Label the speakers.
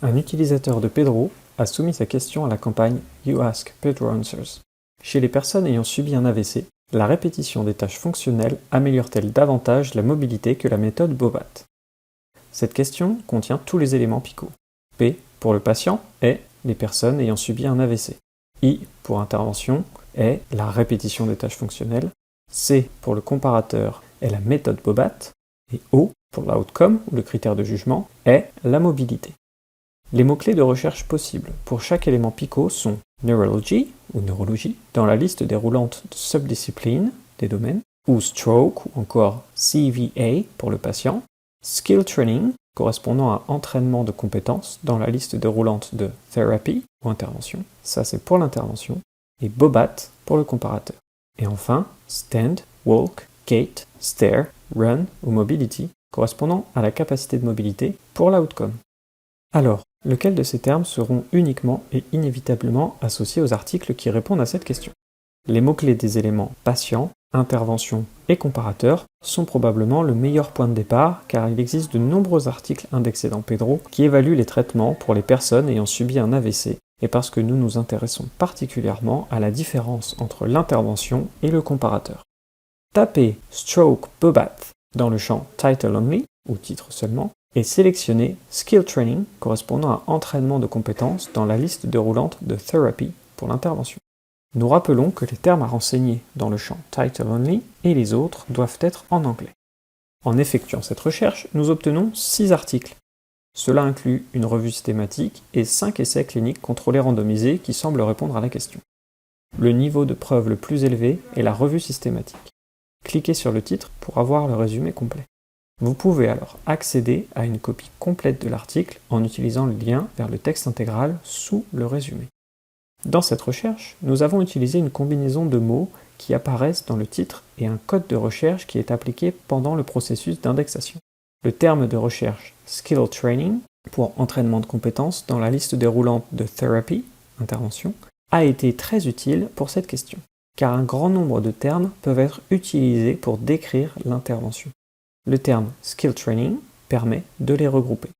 Speaker 1: Un utilisateur de Pedro a soumis sa question à la campagne You Ask Pedro Answers. Chez les personnes ayant subi un AVC, la répétition des tâches fonctionnelles améliore-t-elle davantage la mobilité que la méthode Bobat? Cette question contient tous les éléments PICO. P pour le patient est les personnes ayant subi un AVC. I pour intervention est la répétition des tâches fonctionnelles. C pour le comparateur est la méthode Bobat. Et O pour l'outcome, ou le critère de jugement, est la mobilité. Les mots-clés de recherche possibles pour chaque élément PICO sont Neurology, ou neurologie, dans la liste déroulante de subdisciplines, des domaines, ou Stroke, ou encore CVA pour le patient, Skill Training, correspondant à entraînement de compétences, dans la liste déroulante de Therapy, ou intervention, ça c'est pour l'intervention, et Bobat pour le comparateur. Et enfin, Stand, Walk, Gait, Stare, Run ou Mobility, correspondant à la capacité de mobilité pour l'outcome. Alors, lequel de ces termes seront uniquement et inévitablement associés aux articles qui répondent à cette question? Les mots-clés des éléments patient, intervention et comparateur sont probablement le meilleur point de départ car il existe de nombreux articles indexés dans Pedro qui évaluent les traitements pour les personnes ayant subi un AVC et parce que nous nous intéressons particulièrement à la différence entre l'intervention et le comparateur. Tapez Stroke Bobat dans le champ Title Only, ou titre seulement, et sélectionnez Skill Training correspondant à entraînement de compétences dans la liste déroulante de Therapy pour l'intervention. Nous rappelons que les termes à renseigner dans le champ Title Only et les autres doivent être en anglais. En effectuant cette recherche, nous obtenons 6 articles. Cela inclut une revue systématique et 5 essais cliniques contrôlés randomisés qui semblent répondre à la question. Le niveau de preuve le plus élevé est la revue systématique. Cliquez sur le titre pour avoir le résumé complet. Vous pouvez alors accéder à une copie complète de l'article en utilisant le lien vers le texte intégral sous le résumé. Dans cette recherche, nous avons utilisé une combinaison de mots qui apparaissent dans le titre et un code de recherche qui est appliqué pendant le processus d'indexation. Le terme de recherche Skill Training, pour entraînement de compétences dans la liste déroulante de Therapy, intervention, a été très utile pour cette question, car un grand nombre de termes peuvent être utilisés pour décrire l'intervention. Le terme Skill Training permet de les regrouper.